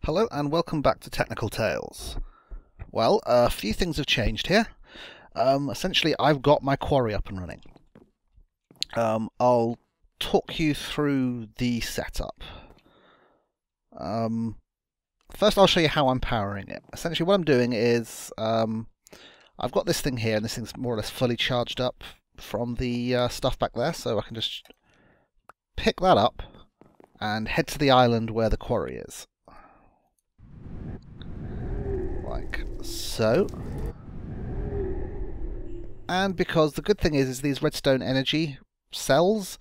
Hello and welcome back to Technical Tales. Well, a few things have changed here. Essentially, I've got my quarry up and running. I'll talk you through the setup. First, I'll show you how I'm powering it. Essentially, what I'm doing is I've got this thing here, and this thing's more or less fully charged up from the stuff back there, so I can just pick that up and head to the island where the quarry is. Like so. And because the good thing is these redstone energy cells,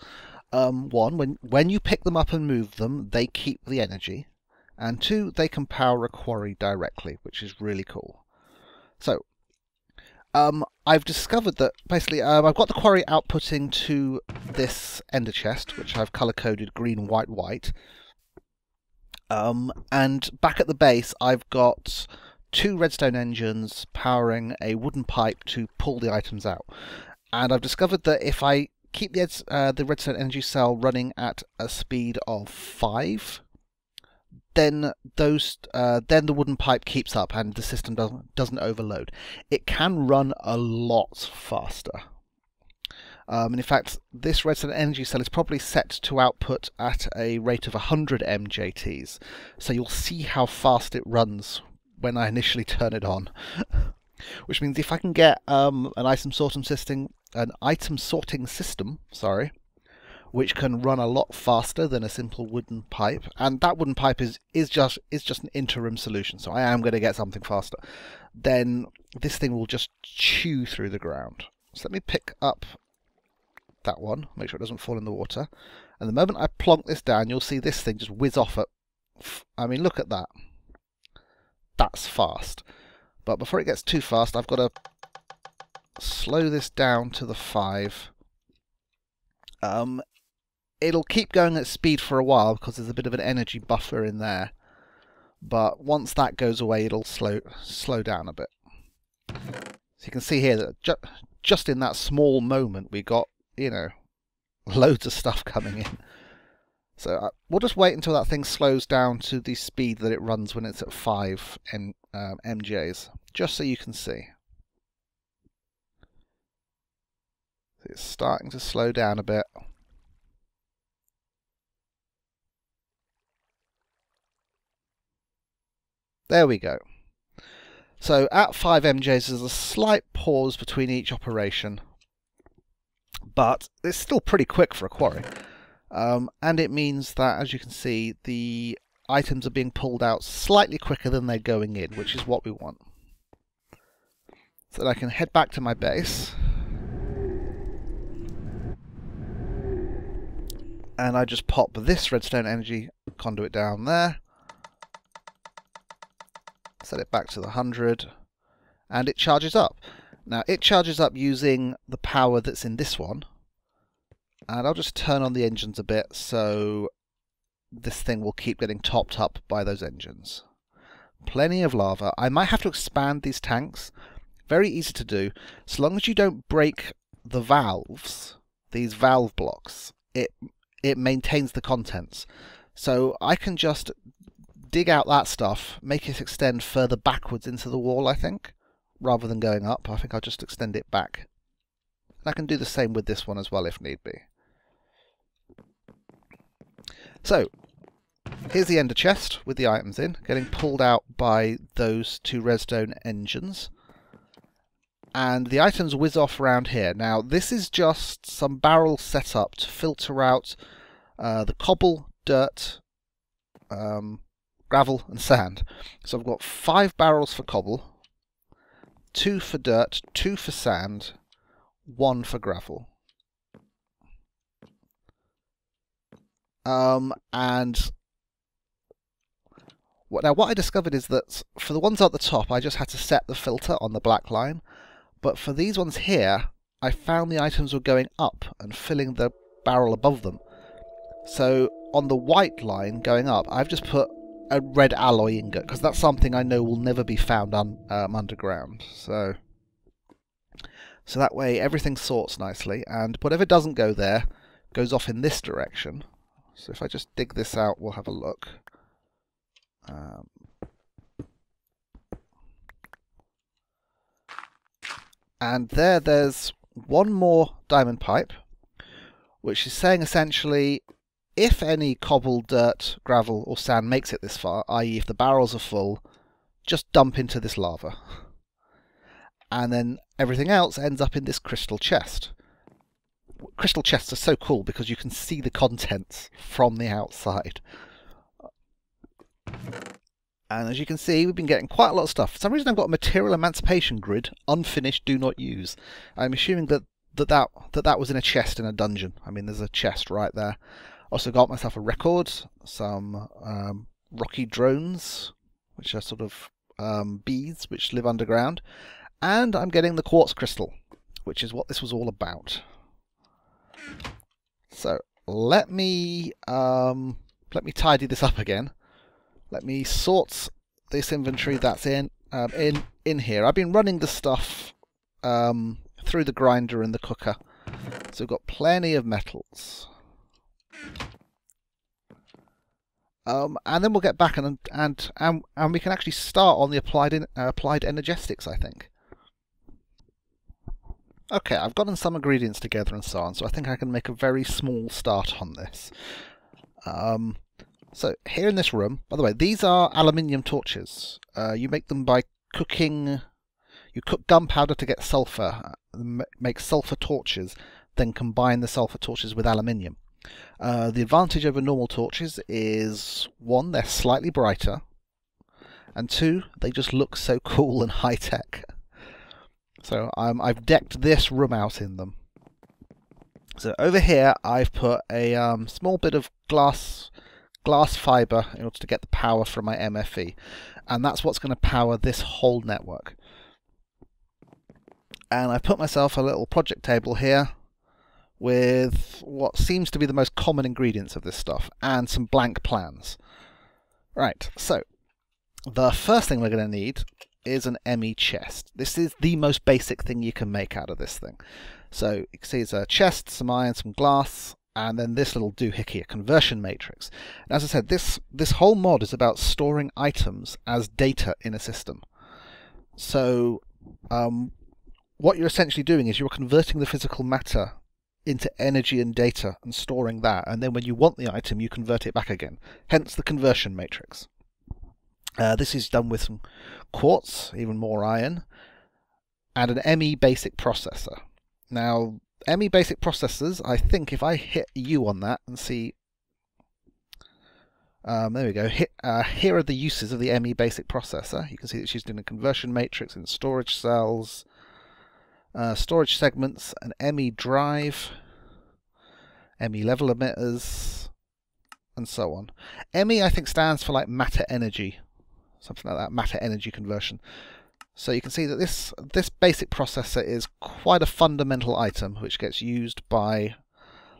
when you pick them up and move them, they keep the energy, and two, they can power a quarry directly, which is really cool. So, I've discovered that basically I've got the quarry outputting to this ender chest, which I've color-coded green, white, white. And back at the base, I've got two redstone engines powering a wooden pipe to pull the items out. And I've discovered that if I keep the redstone energy cell running at a speed of 5, then the wooden pipe keeps up and the system doesn't overload. It can run a lot faster. And in fact, this redstone energy cell is probably set to output at a rate of 100 MJTs. So you'll see how fast it runs when I initially turn it on. Which means if I can get an item sorting system, which can run a lot faster than a simple wooden pipe, and that wooden pipe is just an interim solution, so I am going to get something faster, then this thing will just chew through the ground. So let me pick up that one, make sure it doesn't fall in the water, and the moment I plonk this down, you'll see this thing just whiz off at, I mean, look at that. That's fast. But before it gets too fast, I've got to slow this down to the 5. It'll keep going at speed for a while because there's a bit of an energy buffer in there. But once that goes away, it'll slow down a bit. So you can see here that just in that small moment, we got, you know, loads of stuff coming in. So we'll just wait until that thing slows down to the speed that it runs when it's at 5 MJs, just so you can see. It's starting to slow down a bit. There we go. So at 5 MJs there's a slight pause between each operation, but it's still pretty quick for a quarry. And it means that, as you can see, the items are being pulled out slightly quicker than they're going in, which is what we want. So that I can head back to my base. And I just pop this redstone energy conduit down there. Set it back to the 100. And it charges up. Now, it charges up using the power that's in this one. And I'll just turn on the engines a bit so this thing will keep getting topped up by those engines. Plenty of lava. I might have to expand these tanks. Very easy to do. So long as you don't break the valves, these valve blocks, it maintains the contents. So I can just dig out that stuff, make it extend further backwards into the wall, I think, rather than going up. I think I'll just extend it back. And I can do the same with this one as well if need be. So, here's the ender chest with the items in, getting pulled out by those two redstone engines. And the items whiz off around here. Now, this is just some barrels set up to filter out the cobble, dirt, gravel and sand. So I've got 5 barrels for cobble, 2 for dirt, 2 for sand, 1 for gravel. And what I discovered is that for the ones at the top, I just had to set the filter on the black line. But for these ones here, I found the items were going up and filling the barrel above them. So on the white line going up, I've just put a red alloy ingot, because that's something I know will never be found underground. So that way everything sorts nicely, and whatever doesn't go there goes off in this direction. So if I just dig this out, we'll have a look. And there's one more diamond pipe, which is saying essentially, if any cobble, dirt, gravel or sand makes it this far, i.e. if the barrels are full, just dump into this lava. And then everything else ends up in this crystal chest. Crystal chests are so cool because you can see the contents from the outside. And as you can see, we've been getting quite a lot of stuff. For some reason I've got a material emancipation grid, unfinished, do not use. I'm assuming that was in a chest in a dungeon. I mean, there's a chest right there. Also got myself a record, some rocky drones, which are sort of bees which live underground. And I'm getting the quartz crystal, which is what this was all about. So let me tidy this up again. Let me sort this inventory that's in here. I've been running the stuff through the grinder and the cooker, so we've got plenty of metals. And then we'll get back and we can actually start on the applied Energistics, I think. Okay, I've gotten some ingredients together and so on, so I think I can make a very small start on this. So here in this room, by the way, these are aluminium torches. You make them by cooking. You cook gunpowder to get sulfur, make sulfur torches, then combine the sulfur torches with aluminium. The advantage over normal torches is, one, they're slightly brighter, and two, they just look so cool and high tech. So I've decked this room out in them. So over here I've put a small bit of glass fibre in order to get the power from my MFE, and that's what's going to power this whole network. And I've put myself a little project table here with what seems to be the most common ingredients of this stuff, and some blank plans. Right, so the first thing we're going to need is an ME chest. This is the most basic thing you can make out of this thing. So you can see it's a chest, some iron, some glass, and then this little doohickey, a conversion matrix. And as I said, this whole mod is about storing items as data in a system. So what you're essentially doing is you're converting the physical matter into energy and data and storing that, and then when you want the item you convert it back again, hence the conversion matrix. This is done with some quartz, even more iron, and an ME basic processor. Now ME basic processors, I think if I hit U on that and see, there we go, here are the uses of the ME basic processor. You can see that she's doing a conversion matrix in storage cells, storage segments, an ME drive, ME level emitters, and so on. ME I think stands for like matter energy, something like that, matter energy conversion. So you can see that this basic processor is quite a fundamental item which gets used by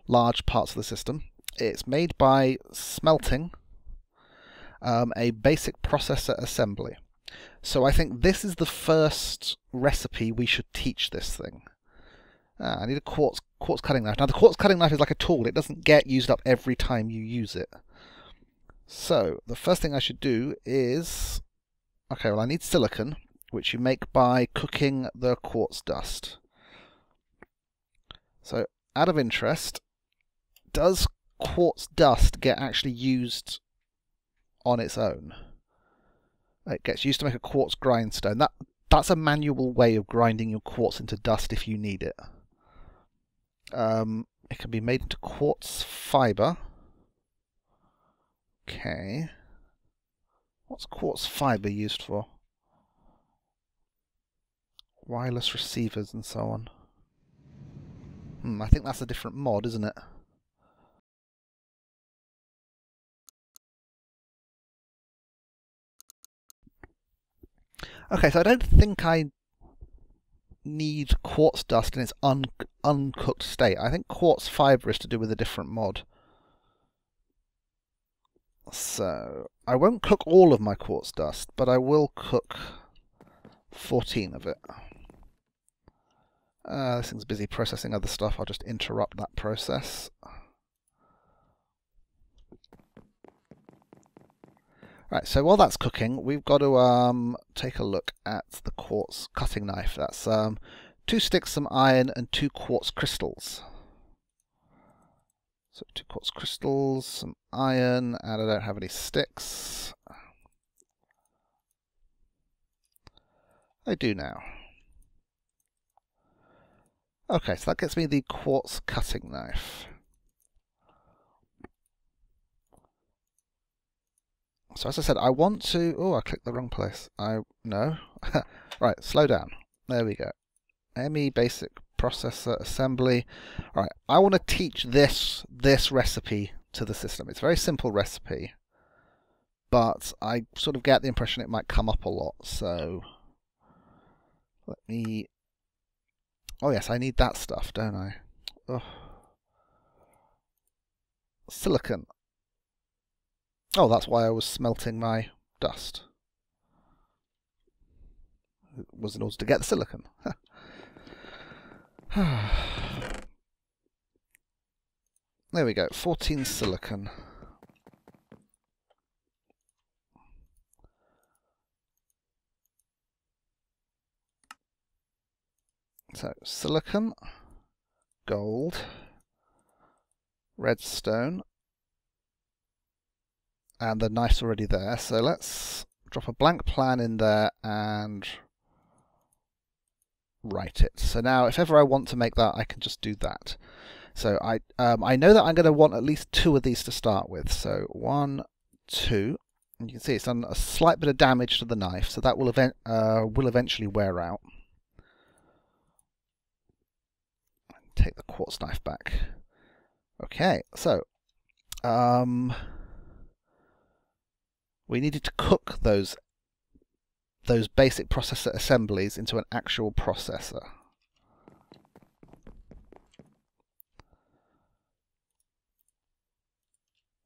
large parts of the system. It's made by smelting a basic processor assembly. So I think this is the first recipe we should teach this thing. I need a quartz cutting knife. Now the quartz cutting knife is like a tool. It doesn't get used up every time you use it. So the first thing I should do is, okay, well I need silicon, which you make by cooking the quartz dust. So out of interest, does quartz dust get actually used on its own? It gets used to make a quartz grindstone. That's a manual way of grinding your quartz into dust if you need it. It can be made into quartz fibre. Okay. What's quartz fibre used for? Wireless receivers and so on. I think that's a different mod, isn't it? Okay, so I don't think I need quartz dust in its uncooked state. I think quartz fibre is to do with a different mod. So I won't cook all of my quartz dust, but I will cook 14 of it. This thing's busy processing other stuff. I'll just interrupt that process. Right, so while that's cooking, we've got to take a look at the quartz cutting knife. That's 2 sticks, some iron, and 2 quartz crystals. So 2 quartz crystals, some iron, and I don't have any sticks. I do now. Okay, so that gets me the quartz cutting knife. So as I said, I want to... Oh, I clicked the wrong place. No. Right, slow down. There we go. ME basic processor assembly. All right, I want to teach this recipe to the system. It's a very simple recipe, but I sort of get the impression it might come up a lot. So let me... Oh yes, I need that stuff, don't I? Ugh. Silicon. Oh, that's why I was smelting my dust. It was in order to get the silicon. There we go, 14 silicon. So, silicon, gold, redstone, and the knife's already there. So let's drop a blank plan in there and write it. So now if ever I want to make that, I can just do that. So I know that I'm going to want at least 2 of these to start with. So 1, 2, and you can see it's done a slight bit of damage to the knife, so that will eventually wear out. Take the quartz knife back. Okay, so we needed to cook those basic processor assemblies into an actual processor.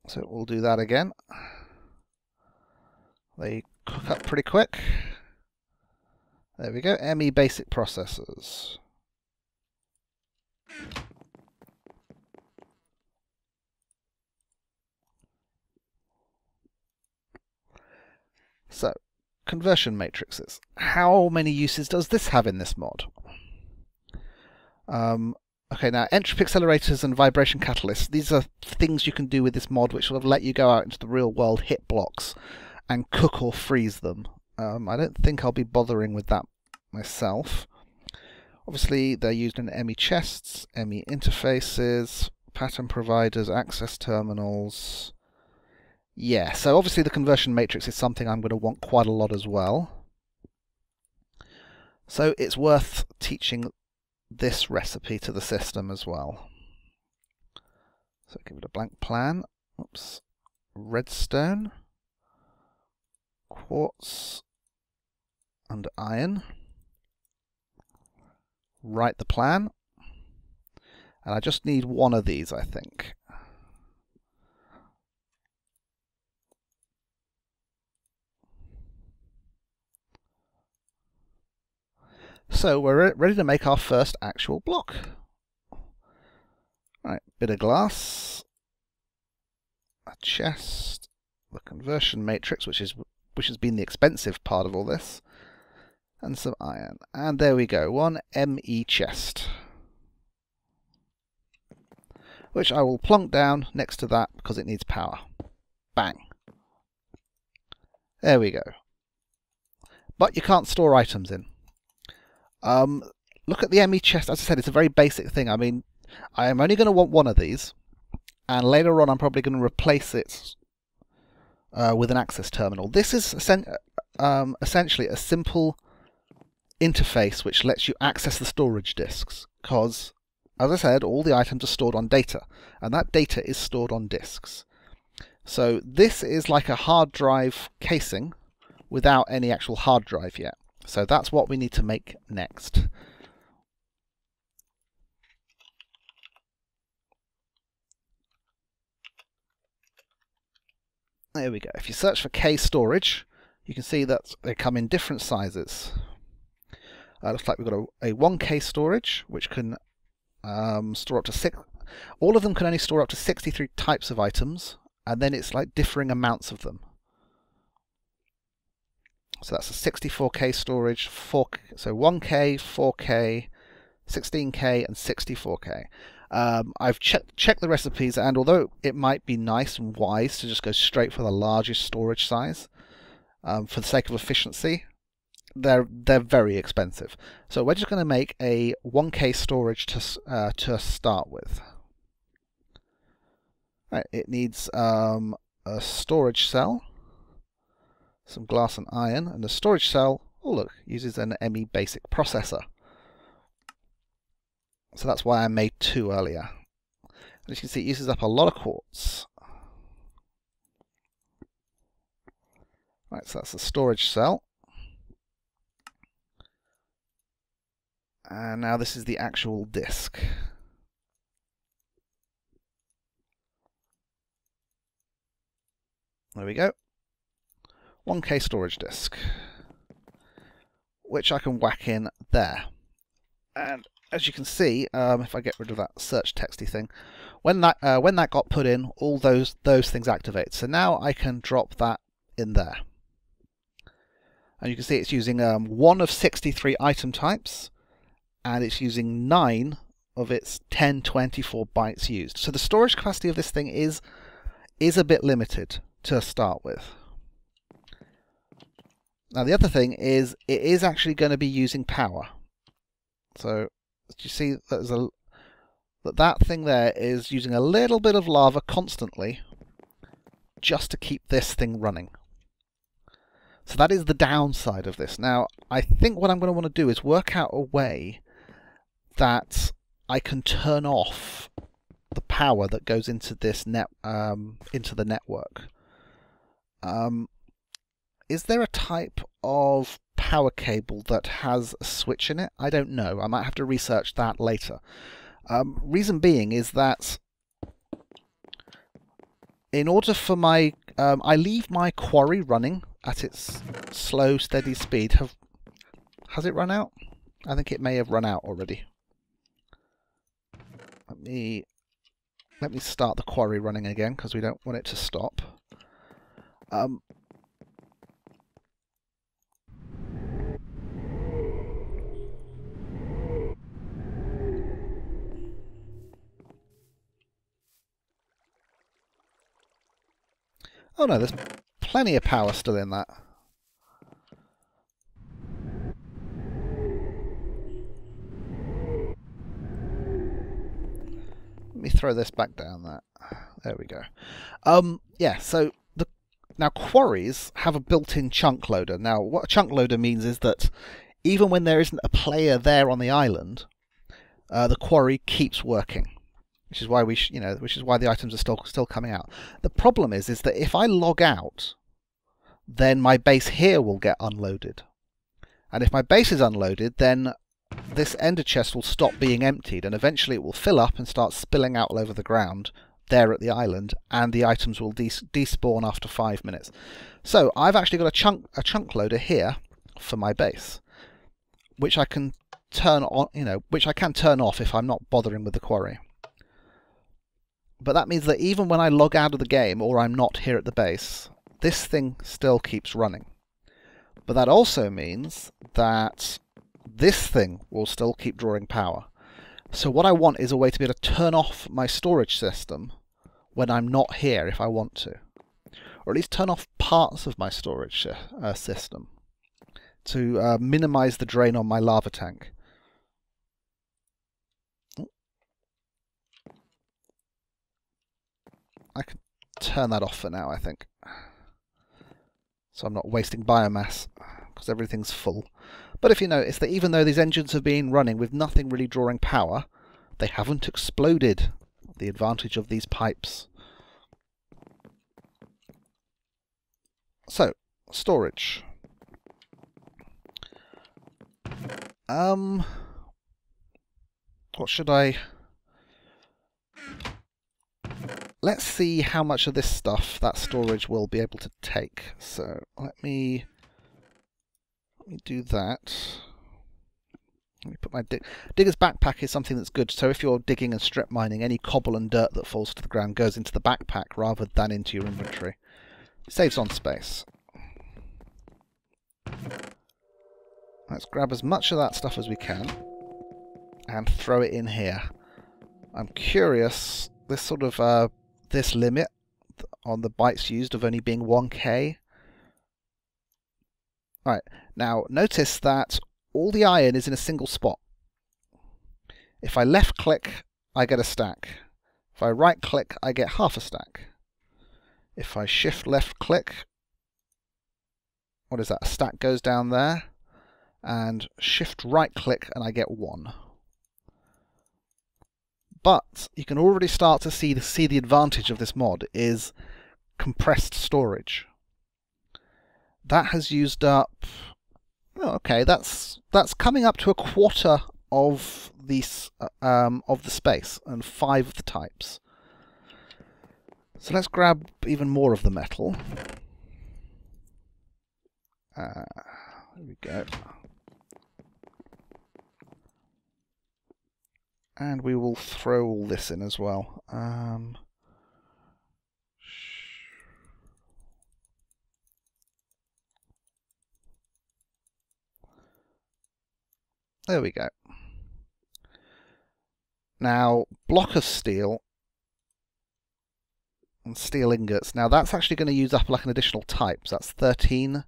So we'll do that again. They cook up pretty quick. There we go, ME basic processors. So, conversion matrices. How many uses does this have in this mod? Okay, now entropy accelerators and vibration catalysts, these are things you can do with this mod which will let you go out into the real world, hit blocks, and cook or freeze them. I don't think I'll be bothering with that myself. Obviously, they're used in ME chests, ME interfaces, pattern providers, access terminals. Yeah, so obviously the conversion matrix is something I'm going to want quite a lot as well. So it's worth teaching this recipe to the system as well. So give it a blank plan. Oops. Redstone, quartz, and iron. Write the plan. And I just need 1 of these, I think. So we're ready to make our first actual block. Right, bit of glass, a chest, the conversion matrix, which has been the expensive part of all this, and some iron. And there we go, 1 ME chest, which I will plonk down next to that because it needs power. Bang. There we go. But you can't store items in. Look at the ME chest. As I said, it's a very basic thing. I mean, I am only going to want 1 of these, and later on I'm probably going to replace it with an access terminal. This is essentially a simple interface which lets you access the storage disks, because, as I said, all the items are stored on data, and that data is stored on disks. So this is like a hard drive casing without any actual hard drive yet. So that's what we need to make next. There we go. If you search for K storage, you can see that they come in different sizes. Looks like we've got a 1K storage, which can store up to 6. All of them can only store up to 63 types of items, and then it's like differing amounts of them. So that's a 64K storage, so 1K, 4K, 16K and 64K. I've checked the recipes, and although it might be nice and wise to just go straight for the largest storage size for the sake of efficiency, they're very expensive. So we're just going to make a 1K storage to start with. Right, it needs a storage cell, some glass and iron, and the storage cell, oh look, uses an ME basic processor. So that's why I made 2 earlier. As you can see, it uses up a lot of quartz. Right, so that's the storage cell. And now this is the actual disk. There we go. 1K storage disk, which I can whack in there. And as you can see, if I get rid of that search texty thing, when that got put in, all those things activate. So now I can drop that in there. And you can see it's using 1 of 63 item types, and it's using 9 of its 1024 bytes used. So the storage capacity of this thing is a bit limited to start with. Now the other thing is it is actually going to be using power. So you see that thing there is using a little bit of lava constantly just to keep this thing running. So that is the downside of this. Now I think what I'm going to want to do is work out a way that I can turn off the power that goes into this into the network. Is there a type of power cable that has a switch in it? I don't know. I might have to research that later. Reason being is that in order for my... I leave my quarry running at its slow, steady speed. Has it run out? I think it may have run out already. Let me start the quarry running again, because we don't want it to stop. Oh no, there's plenty of power still in that. Let me throw this back down there. There we go. Yeah, so now quarries have a built-in chunk loader. Now what a chunk loader means is that even when there isn't a player there on the island, the quarry keeps working. Which is why which is why the items are still coming out. The problem is that if I log out, then my base here will get unloaded. And if my base is unloaded, then this ender chest will stop being emptied, and eventually it will fill up and start spilling out all over the ground there at the island, and the items will despawn after 5 minutes. So I've actually got a chunk loader here for my base, which I can turn on, which I can turn off if I'm not bothering with the quarry. But that means that even when I log out of the game or I'm not here at the base, this thing still keeps running. But that also means that this thing will still keep drawing power. So what I want is a way to be able to turn off my storage system when I'm not here if I want to. Or at least turn off parts of my storage system to minimize the drain on my lava tank. I can turn that off for now, I think. So I'm not wasting biomass, because everything's full. But if you notice that even though these engines have been running with nothing really drawing power, they haven't exploded. The advantage of these pipes. So, storage. What should I... Let's see how much of this stuff that storage will be able to take. So let me do that. Let me put my digger's backpack is something that's good. So if you're digging and strip mining, any cobble and dirt that falls to the ground goes into the backpack rather than into your inventory. Saves on space. Let's grab as much of that stuff as we can and throw it in here. I'm curious, this sort of this limit on the bytes used of only being 1K. Alright, now notice that all the iron is in a single spot. If I left click, I get a stack. If I right click, I get half a stack. If I shift left click, what is that? A stack goes down there. And shift right click and I get 1. But you can already start to see the advantage of this mod is compressed storage. That has used up, oh, okay, that's coming up to a quarter of the space and 5 of the types. So let's grab even more of the metal. There we go. And we will throw all this in as well. There we go. Now, block of steel and steel ingots. Now that's actually going to use up like an additional type. So that's 13,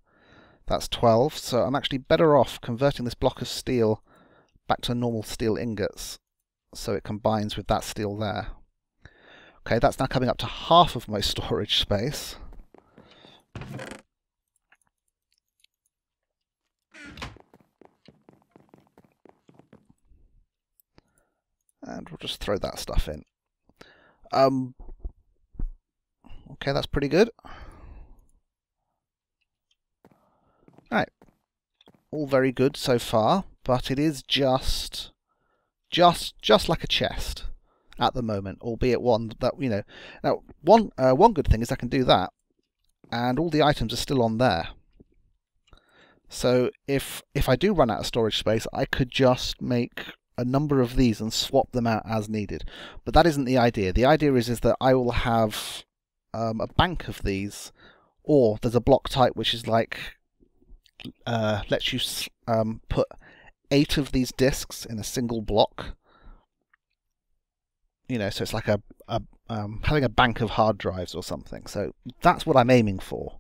that's 12. So I'm actually better off converting this block of steel back to normal steel ingots, so it combines with that steel there. Okay, that's now coming up to half of my storage space. And we'll just throw that stuff in. Okay, that's pretty good. Right, all very good so far, but it is just like a chest at the moment, albeit one that, you know, now one good thing is I can do that and all the items are still on there. So if I do run out of storage space, I could just make a number of these and swap them out as needed. But that isn't the idea. The idea is that I will have a bank of these, or there's a block type which is like lets you put 8 of these discs in a single block. You know, so it's like having a bank of hard drives or something. So that's what I'm aiming for.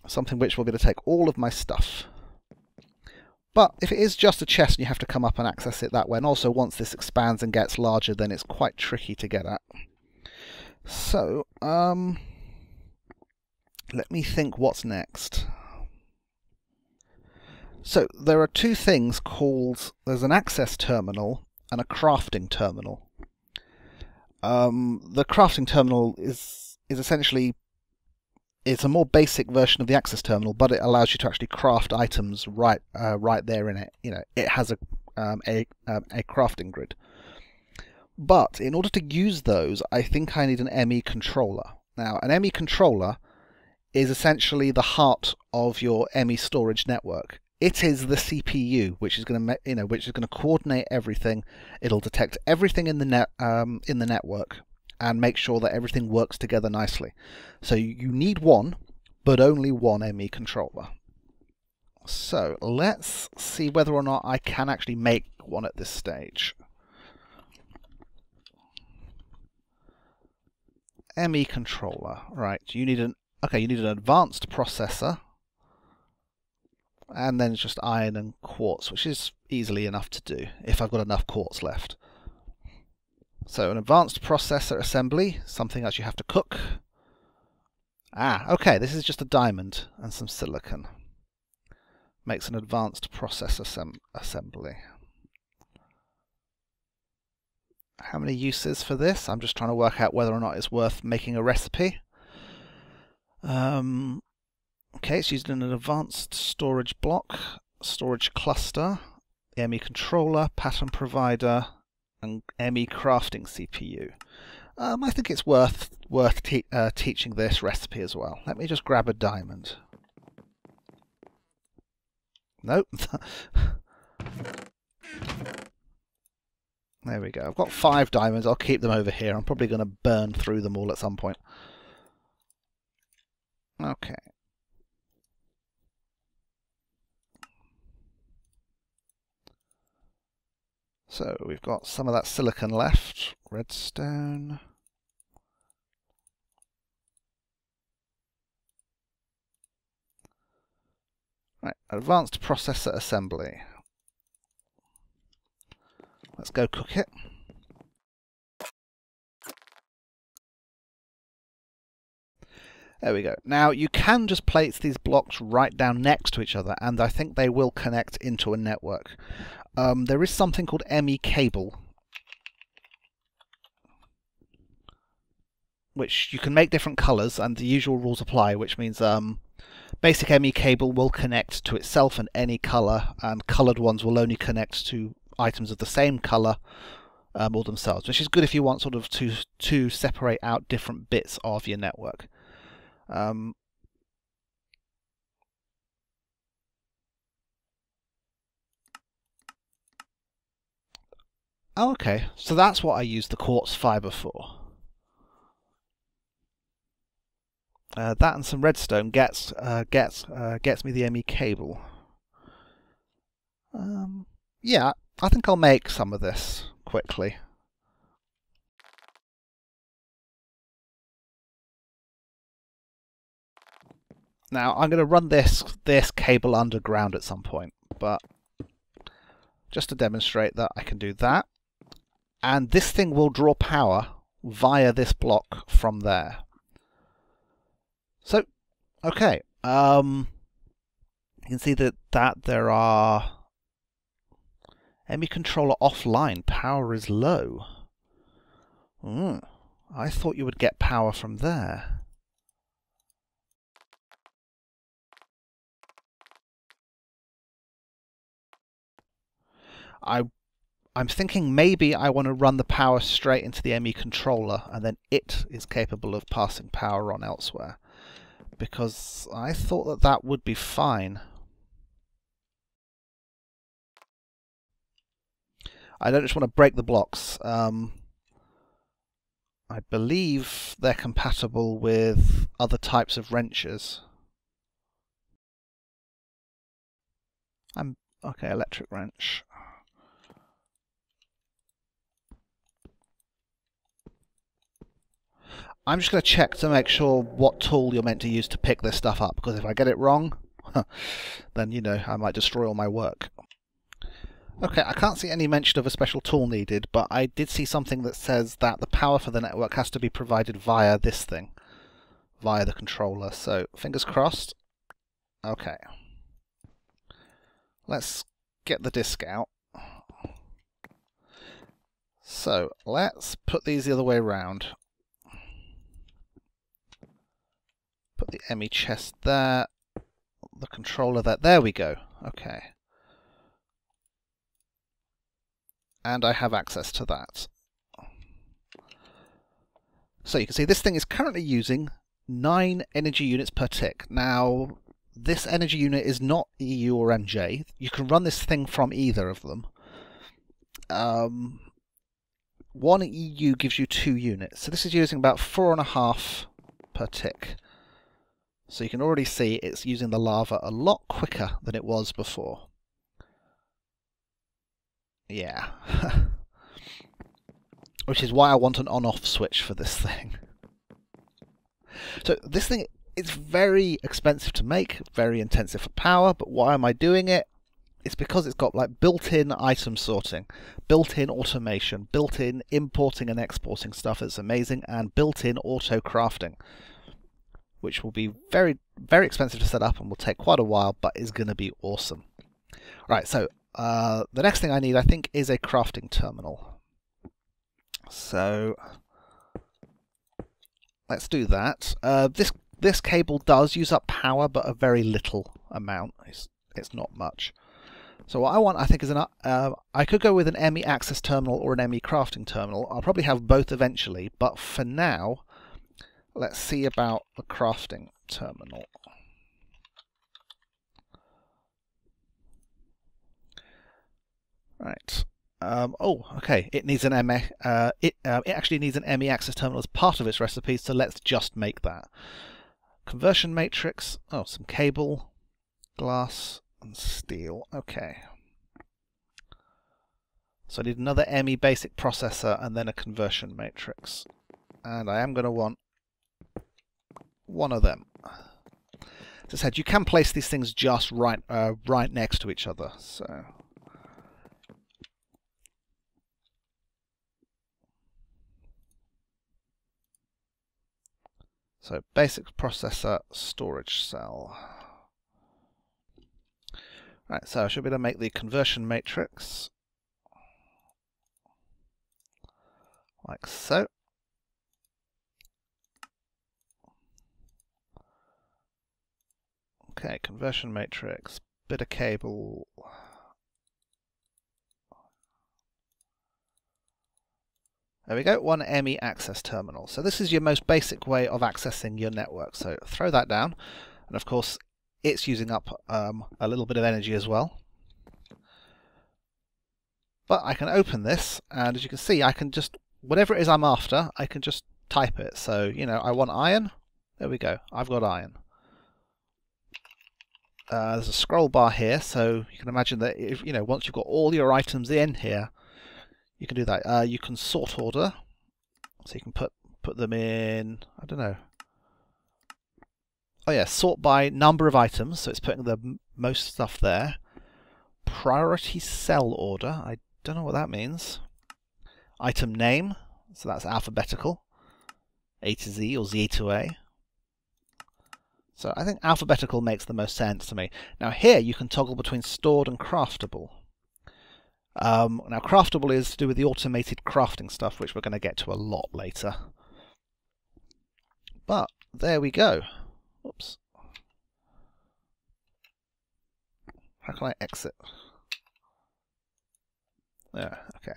Something which will be able to take all of my stuff. But if it is just a chest and you have to come up and access it that way, and also once this expands and gets larger, then it's quite tricky to get at. So, let me think what's next. So there are 2 things called, there's an access terminal and a crafting terminal. The crafting terminal is essentially, it's a more basic version of the access terminal, but it allows you to actually craft items right there in it. You know, it has a crafting grid. But in order to use those, I think I need an ME controller. Now, an ME controller is essentially the heart of your ME storage network. It is the CPU, which is going to coordinate everything. It'll detect everything in the network and make sure that everything works together nicely. So you need one, but only one ME controller. So let's see whether or not I can actually make one at this stage. ME controller, right? You need an advanced processor. And then it's just iron and quartz, which is easily enough to do if I've got enough quartz left. So an advanced processor assembly, something that you have to cook. Okay, this is just a diamond and some silicon. Makes an advanced processor assembly. How many uses for this? I'm just trying to work out whether or not it's worth making a recipe. Okay, it's used in an advanced storage block, storage cluster, ME controller, pattern provider, and ME crafting CPU. I think it's worth teaching this recipe as well. Let me just grab a diamond. Nope. There we go. I've got 5 diamonds. I'll keep them over here. I'm probably going to burn through them all at some point. Okay. So we've got some of that silicon left, redstone. Right, advanced processor assembly. Let's go cook it. There we go. Now you can just place these blocks right down next to each other, and I think they will connect into a network. There is something called ME cable, which you can make different colours, and the usual rules apply, which means basic ME cable will connect to itself and any colour, and coloured ones will only connect to items of the same colour or themselves, which is good if you want sort of to separate out different bits of your network. Okay, so that's what I use the quartz fibre for. That and some redstone gets me the ME cable. Yeah, I think I'll make some of this quickly. Now I'm going to run this cable underground at some point, but just to demonstrate that I can do that, and this thing will draw power via this block from there. So, okay, you can see that there are ME controller offline. Power is low. I thought you would get power from there. I'm thinking maybe I want to run the power straight into the ME controller, and then it is capable of passing power on elsewhere, because I thought that that would be fine. I don't just want to break the blocks. I believe they're compatible with other types of wrenches. Okay, electric wrench. I'm just going to check to make sure what tool you're meant to use to pick this stuff up, because if I get it wrong, then, you know, I might destroy all my work. Okay, I can't see any mention of a special tool needed, but I did see something that says that the power for the network has to be provided via this thing, via the controller, so fingers crossed. Okay. Let's get the disk out. So, let's put these the other way around. Put the ME chest there, the controller there. There we go. Okay. And I have access to that. So you can see this thing is currently using 9 energy units per tick. Now, this energy unit is not EU or MJ. You can run this thing from either of them. 1 EU gives you 2 units. So this is using about 4.5 per tick. So you can already see it's using the lava a lot quicker than it was before. Yeah. Which is why I want an on-off switch for this thing. So this thing is very expensive to make, very intensive for power, but why am I doing it? It's because it's got like built-in item sorting, built-in automation, built-in importing and exporting stuff that's amazing, and built-in auto crafting, which will be very, very expensive to set up and will take quite a while, but is going to be awesome. Right, so the next thing I need, I think, is a crafting terminal. So let's do that. This cable does use up power, but a very little amount. It's not much. So what I want, I think, is I could go with an ME access terminal or an ME crafting terminal. I'll probably have both eventually, but for now, let's see about the crafting terminal. Right. Oh, okay. It needs an ME. It actually needs an ME access terminal as part of its recipe. So let's just make that. Conversion matrix. Oh, some cable, glass, and steel. Okay. So I need another ME basic processor and then a conversion matrix. And I am going to want one of them. As I said, you can place these things just right next to each other. So basic processor, storage cell. Right, so I should be able to make the conversion matrix like so. Okay, conversion matrix, bit of cable. There we go, one ME access terminal. So this is your most basic way of accessing your network. So throw that down, and of course it's using up a little bit of energy as well. But I can open this, and as you can see, I can just, whatever it is I'm after, I can just type it. So, you know, I want iron. There we go, I've got iron. There's a scroll bar here, so you can imagine that if, you know, once you've got all your items in here, you can do that. You can sort order, so you can put them in, I don't know. Oh yeah, sort by number of items, so it's putting the most stuff there. Priority cell order, I don't know what that means. Item name, so that's alphabetical. A to Z or Z to A. So I think alphabetical makes the most sense to me. Now here you can toggle between stored and craftable. Now craftable is to do with the automated crafting stuff, which we're going to get to a lot later. But there we go. Oops. How can I exit? Yeah, okay.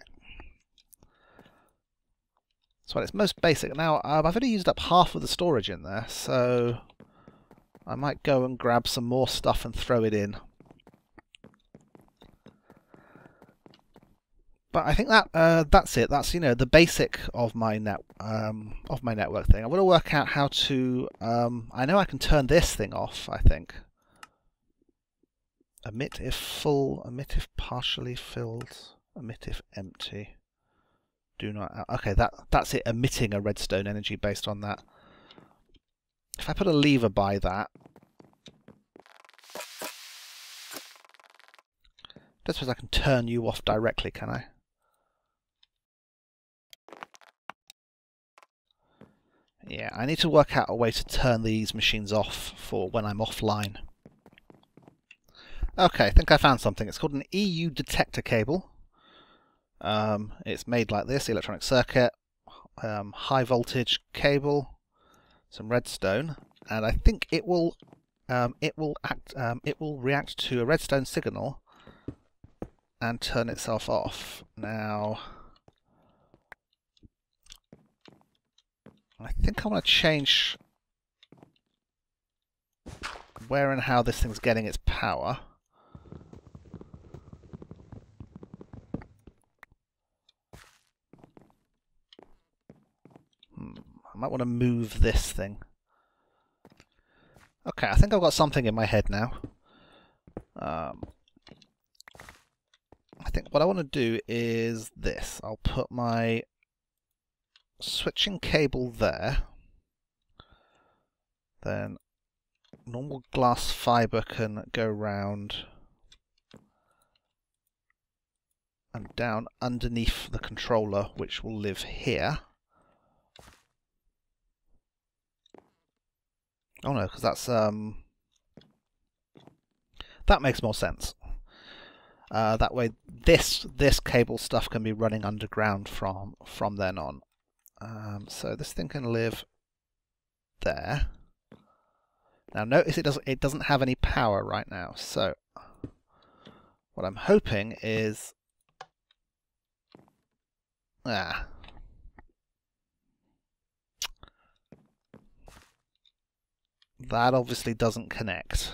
So it's most basic. Now I've already used up half of the storage in there, so I might go and grab some more stuff and throw it in. But I think that that's it. That's, you know, the basic of my network thing. I want to work out how to. I know I can turn this thing off. I think. Emit if full. Emit if partially filled. Emit if empty. Do not. Okay, that's it. Emitting a redstone energy based on that. If I put a lever by that. I don't suppose I can turn you off directly, can I? Yeah, I need to work out a way to turn these machines off for when I'm offline. Okay, I think I found something. It's called an EU detector cable. It's made like this, electronic circuit, high voltage cable, some redstone, and I think it will react to a redstone signal and turn itself off. Now, I think I want to change where and how this thing's getting its power. I might want to move this thing. Okay, I think I've got something in my head now. I think what I want to do is this. I'll put my switching cable there. Then normal glass fibre can go round and down underneath the controller, which will live here. Oh no, because that's that makes more sense. That way, this cable stuff can be running underground from then on. So this thing can live there. Now notice it doesn't have any power right now. So what I'm hoping is that obviously doesn't connect.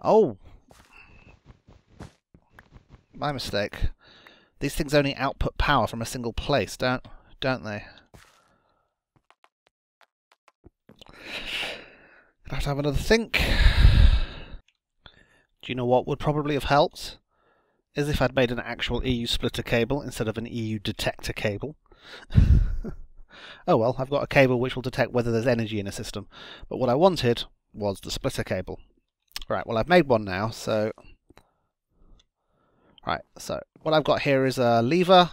Oh, my mistake. These things only output power from a single place, don't they? I have to have another think. Do you know what would probably have helped? Is if I'd made an actual EU splitter cable instead of an EU detector cable. Oh well, I've got a cable which will detect whether there's energy in a system. But what I wanted was the splitter cable. Right, well I've made one now, so... Right, so what I've got here is a lever,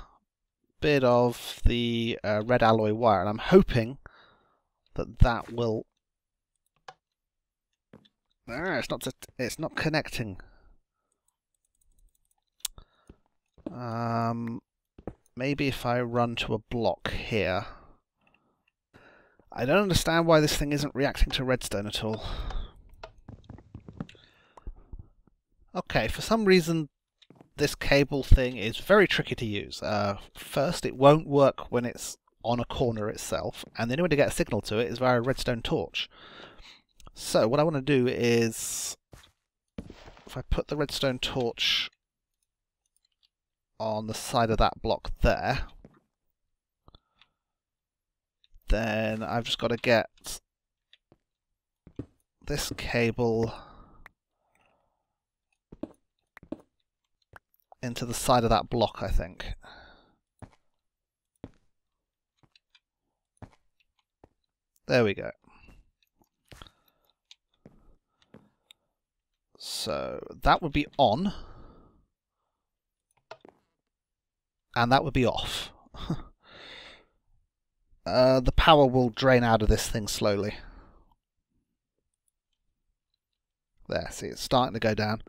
bit of the red alloy wire, and I'm hoping that that will... it's not connecting. Maybe if I run to a block here. I don't understand why this thing isn't reacting to redstone at all. Okay, for some reason this cable thing is very tricky to use. First, it won't work when it's on a corner itself, and the only way to get a signal to it is via a redstone torch. So what I want to do is, if I put the redstone torch on the side of that block there, then I've just got to get this cable into the side of that block, I think. There we go. So that would be on, and that would be off. The power will drain out of this thing slowly. There, see, it's starting to go down,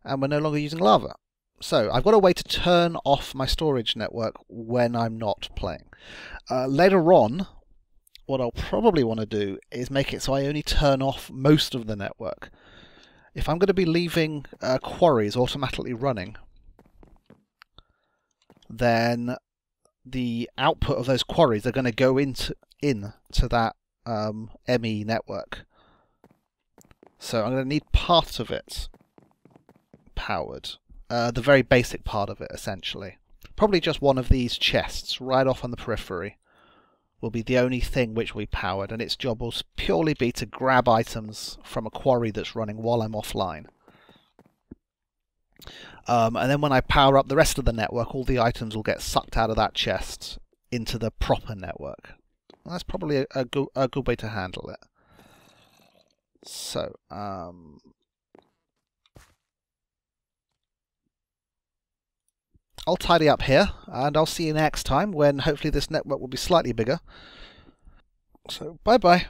and we're no longer using lava. So I've got a way to turn off my storage network when I'm not playing. Later on, what I'll probably want to do is make it so I only turn off most of the network. If I'm going to be leaving quarries automatically running, then the output of those quarries are going to go into that ME network. So I'm going to need part of it powered. The very basic part of it, essentially. Probably just one of these chests right off on the periphery will be the only thing which we powered, and its job will purely be to grab items from a quarry that's running while I'm offline. And then when I power up the rest of the network, all the items will get sucked out of that chest into the proper network. That's probably a good way to handle it. So, I'll tidy up here, and I'll see you next time when hopefully this network will be slightly bigger. So, bye-bye.